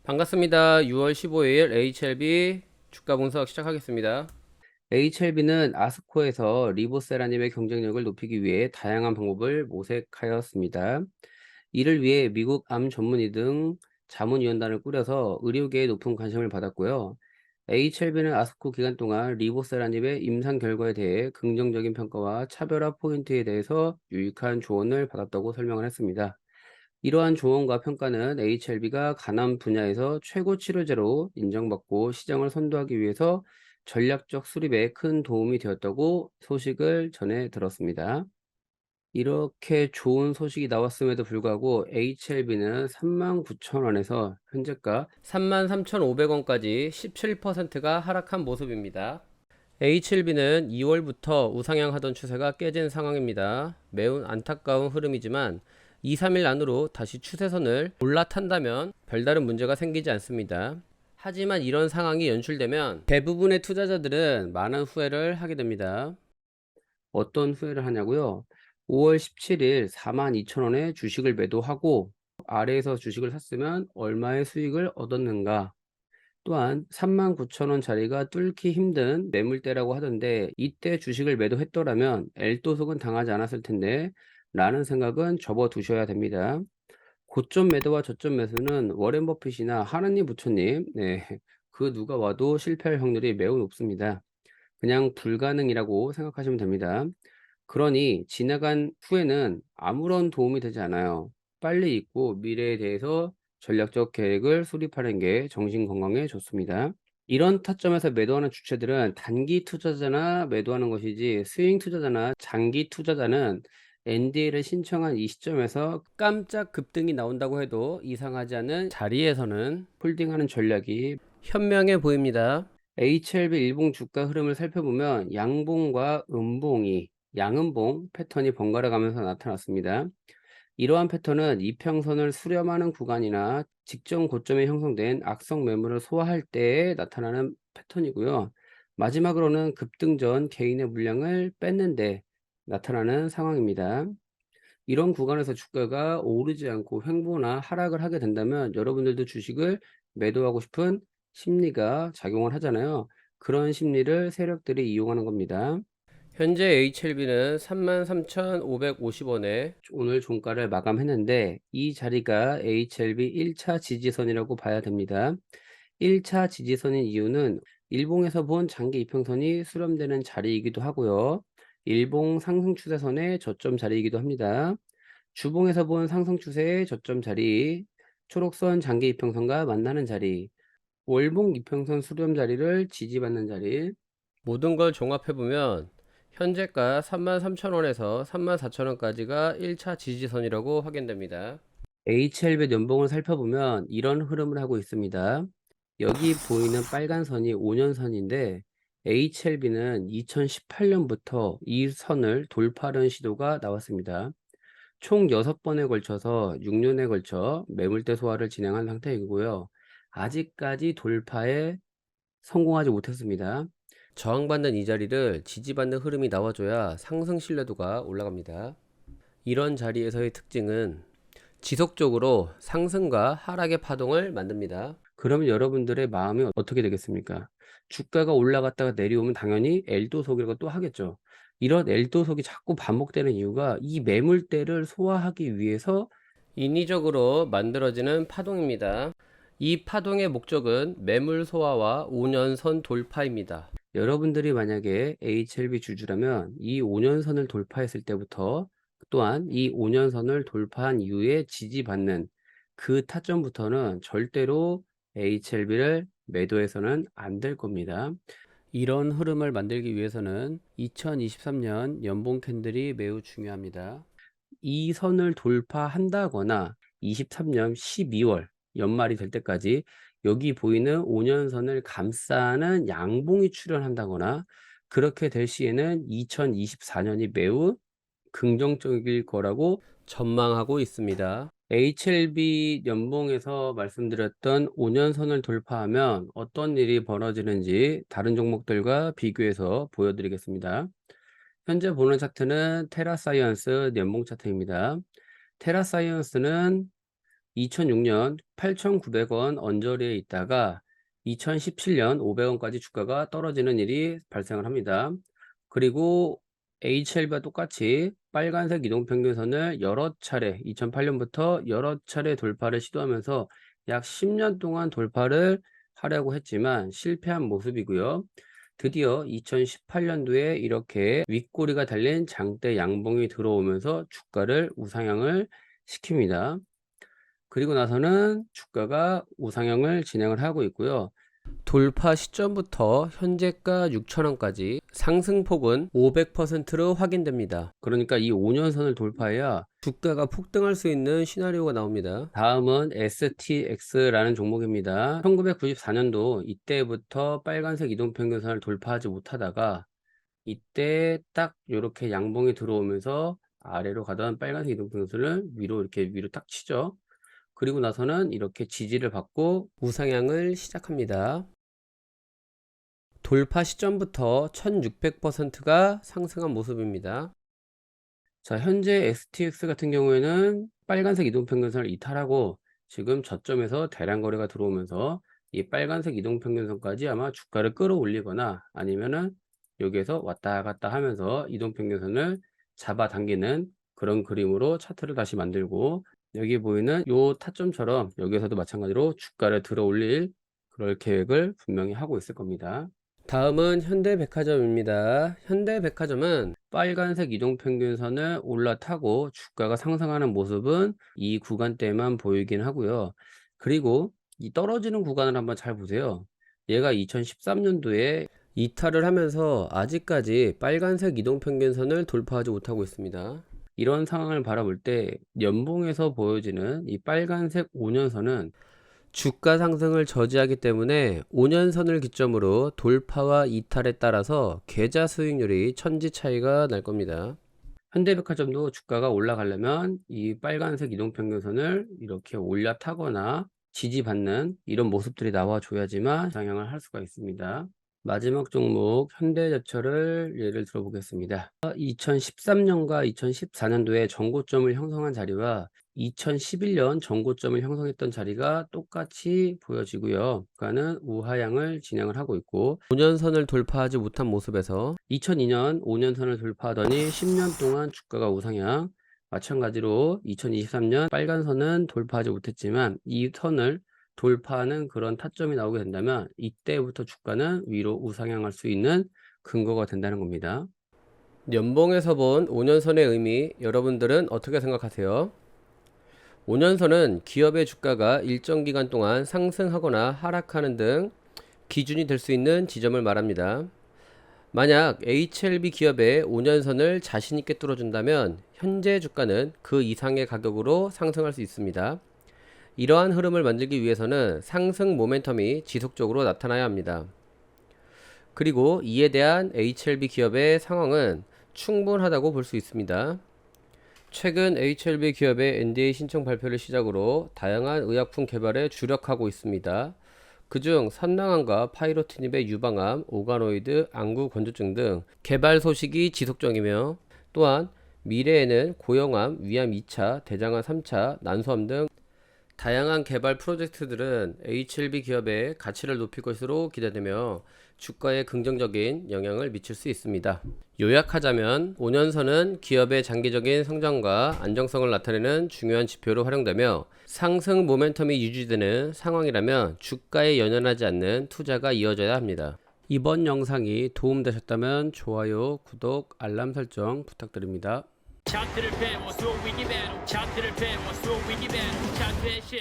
반갑습니다. 6월 15일 HLB 주가 분석 시작하겠습니다. HLB는 아스코에서 리보세라님의 경쟁력을 높이기 위해 다양한 방법을 모색하였습니다. 이를 위해 미국 암 전문의 등 자문위원단을 꾸려서 의료계의 높은 관심을 받았고요. HLB는 아스코 기간 동안 리보세라님의 임상 결과에 대해 긍정적인 평가와 차별화 포인트에 대해서 유익한 조언을 받았다고 설명을 했습니다. 이러한 조언과 평가는 HLB가 간암 분야에서 최고 치료제로 인정받고 시장을 선도하기 위해서 전략적 수립에 큰 도움이 되었다고 소식을 전해 들었습니다. 이렇게 좋은 소식이 나왔음에도 불구하고 HLB는 39,000원에서 현재가 33,500원까지 17%가 하락한 모습입니다. HLB는 2월부터 우상향하던 추세가 깨진 상황입니다. 매우 안타까운 흐름이지만 2, 3일 안으로 다시 추세선을 올라탄다면 별다른 문제가 생기지 않습니다. 하지만 이런 상황이 연출되면 대부분의 투자자들은 많은 후회를 하게 됩니다. 어떤 후회를 하냐고요? 5월 17일 42,000원에 주식을 매도하고 아래에서 주식을 샀으면 얼마의 수익을 얻었는가? 또한 39,000원짜리가 뚫기 힘든 매물대라고 하던데 이때 주식을 매도했더라면 L도속은 당하지 않았을 텐데 라는 생각은 접어두셔야 됩니다. 고점 매도와 저점 매수는 워렌 버핏이나 하나님 부처님, 네, 그 누가 와도 실패할 확률이 매우 높습니다. 그냥 불가능이라고 생각하시면 됩니다. 그러니 지나간 후에는 아무런 도움이 되지 않아요. 빨리 잊고 미래에 대해서 전략적 계획을 수립하는 게 정신 건강에 좋습니다. 이런 타점에서 매도하는 주체들은 단기 투자자나 매도하는 것이지 스윙 투자자나 장기 투자자는 NDA를 신청한 이 시점에서 깜짝 급등이 나온다고 해도 이상하지 않은 자리에서는 홀딩하는 전략이 현명해 보입니다. HLB 일봉 주가 흐름을 살펴보면 양봉과 음봉이 양음봉 패턴이 번갈아 가면서 나타났습니다. 이러한 패턴은 이평선을 수렴하는 구간이나 직전 고점에 형성된 악성 매물을 소화할 때에 나타나는 패턴이고요. 마지막으로는 급등 전 개인의 물량을 뺐는데 나타나는 상황입니다. 이런 구간에서 주가가 오르지 않고 횡보나 하락을 하게 된다면 여러분들도 주식을 매도하고 싶은 심리가 작용을 하잖아요. 그런 심리를 세력들이 이용하는 겁니다. 현재 HLB는 33,550원에 오늘 종가를 마감했는데 이 자리가 HLB 1차 지지선이라고 봐야 됩니다. 1차 지지선인 이유는 일봉에서 본 장기 이평선이 수렴되는 자리이기도 하고요. 일봉 상승 추세선의 저점 자리이기도 합니다. 주봉에서 본 상승 추세의 저점 자리, 초록선 장기 이평선과 만나는 자리, 월봉 이평선 수렴 자리를 지지받는 자리, 모든 걸 종합해보면 현재가 33,000원에서 34,000원까지가 1차 지지선이라고 확인됩니다. HLB 연봉을 살펴보면 이런 흐름을 하고 있습니다. 여기 보이는 빨간 선이 5년선인데 HLB는 2018년부터 이 선을 돌파하는 시도가 나왔습니다. 총 6번에 걸쳐서 6년에 걸쳐 매물대 소화를 진행한 상태이고요. 아직까지 돌파에 성공하지 못했습니다. 저항받는 이 자리를 지지받는 흐름이 나와줘야 상승 신뢰도가 올라갑니다. 이런 자리에서의 특징은 지속적으로 상승과 하락의 파동을 만듭니다. 그러면 여러분들의 마음이 어떻게 되겠습니까? 주가가 올라갔다가 내려오면 당연히 L도속이라고 또 하겠죠. 이런 L도속이 자꾸 반복되는 이유가 이 매물대를 소화하기 위해서 인위적으로 만들어지는 파동입니다. 이 파동의 목적은 매물 소화와 5년선 돌파입니다. 여러분들이 만약에 HLB 주주라면 이 5년선을 돌파했을 때부터 또한 이 5년선을 돌파한 이후에 지지받는 그 타점부터는 절대로 HLB를 매도해서는 안 될 겁니다. 이런 흐름을 만들기 위해서는 2023년 연봉 캔들이 매우 중요합니다. 이 선을 돌파한다거나 23년 12월 연말이 될 때까지 여기 보이는 5년선을 감싸는 양봉이 출현한다거나 그렇게 될 시에는 2024년이 매우 긍정적일 거라고 전망하고 있습니다. HLB 연봉에서 말씀드렸던 5년선을 돌파하면 어떤 일이 벌어지는지 다른 종목들과 비교해서 보여드리겠습니다. 현재 보는 차트는 테라사이언스 연봉 차트입니다. 테라사이언스는 2006년 8,900원 언저리에 있다가 2017년 500원까지 주가가 떨어지는 일이 발생을 합니다. 그리고 HLB와 똑같이 빨간색 이동평균선을 여러 차례 2008년부터 여러 차례 돌파를 시도하면서 약 10년 동안 돌파를 하려고 했지만 실패한 모습이고요. 드디어 2018년도에 이렇게 윗꼬리가 달린 장대 양봉이 들어오면서 주가를 우상향을 시킵니다. 그리고 나서는 주가가 우상향을 진행을 하고 있고요. 돌파 시점부터 현재가 6,000원까지 상승폭은 500%로 확인됩니다. 그러니까 이 5년선을 돌파해야 주가가 폭등할 수 있는 시나리오가 나옵니다. 다음은 STX라는 종목입니다. 1994년도 이때부터 빨간색 이동평균선을 돌파하지 못하다가 이때 딱 이렇게 양봉이 들어오면서 아래로 가던 빨간색 이동평균선을 위로 딱 치죠. 그리고 나서는 이렇게 지지를 받고 우상향을 시작합니다. 돌파 시점부터 1600%가 상승한 모습입니다. 자, 현재 STX 같은 경우에는 빨간색 이동평균선을 이탈하고 지금 저점에서 대량 거래가 들어오면서 이 빨간색 이동평균선까지 아마 주가를 끌어올리거나 아니면은 여기에서 왔다 갔다 하면서 이동평균선을 잡아당기는 그런 그림으로 차트를 다시 만들고, 여기 보이는 요 타점처럼 여기에서도 마찬가지로 주가를 들어 올릴 그럴 계획을 분명히 하고 있을 겁니다. 다음은 현대백화점입니다. 현대백화점은 빨간색 이동평균선을 올라타고 주가가 상승하는 모습은 이 구간대만 보이긴 하고요. 그리고 이 떨어지는 구간을 한번 잘 보세요. 얘가 2013년도에 이탈을 하면서 아직까지 빨간색 이동평균선을 돌파하지 못하고 있습니다. 이런 상황을 바라볼 때 연봉에서 보여지는 이 빨간색 5년선은 주가 상승을 저지하기 때문에 5년선을 기점으로 돌파와 이탈에 따라서 계좌 수익률이 천지 차이가 날 겁니다. 현대백화점도 주가가 올라가려면 이 빨간색 이동평균선을 이렇게 올라타거나 지지받는 이런 모습들이 나와줘야지만 상향을 할 수가 있습니다. 마지막 종목 현대제철을 예를 들어 보겠습니다. 2013년과 2014년도에 전고점을 형성한 자리와 2011년 전고점을 형성했던 자리가 똑같이 보여지고요. 주가는 우하향을 진행을 하고 있고 5년선을 돌파하지 못한 모습에서 2002년 5년선을 돌파하더니 10년 동안 주가가 우상향, 마찬가지로 2023년 빨간 선은 돌파하지 못했지만 이 선을 돌파하는 그런 타점이 나오게 된다면 이때부터 주가는 위로 우상향할 수 있는 근거가 된다는 겁니다. 연봉에서 본 5년선의 의미, 여러분들은 어떻게 생각하세요? 5년선은 기업의 주가가 일정 기간 동안 상승하거나 하락하는 등 기준이 될 수 있는 지점을 말합니다. 만약 HLB 기업의 5년선을 자신있게 뚫어준다면 현재 주가는 그 이상의 가격으로 상승할 수 있습니다. 이러한 흐름을 만들기 위해서는 상승 모멘텀이 지속적으로 나타나야 합니다. 그리고 이에 대한 HLB 기업의 상황은 충분하다고 볼 수 있습니다. 최근 HLB 기업의 NDA 신청 발표를 시작으로 다양한 의약품 개발에 주력하고 있습니다. 그중 선낭암과 파이로티닙의 유방암, 오가노이드, 안구 건조증 등 개발 소식이 지속적이며, 또한 미래에는 고형암, 위암 2차, 대장암 3차, 난소암 등 다양한 개발 프로젝트들은 HLB 기업의 가치를 높일 것으로 기대되며 주가에 긍정적인 영향을 미칠 수 있습니다. 요약하자면 5년선은 기업의 장기적인 성장과 안정성을 나타내는 중요한 지표로 활용되며 상승 모멘텀이 유지되는 상황이라면 주가에 연연하지 않는 투자가 이어져야 합니다. 이번 영상이 도움되셨다면 좋아요, 구독, 알람 설정 부탁드립니다. 차트를 배워 쏘위기 배로 차트를 배워 쏘위기 배로 차트의 신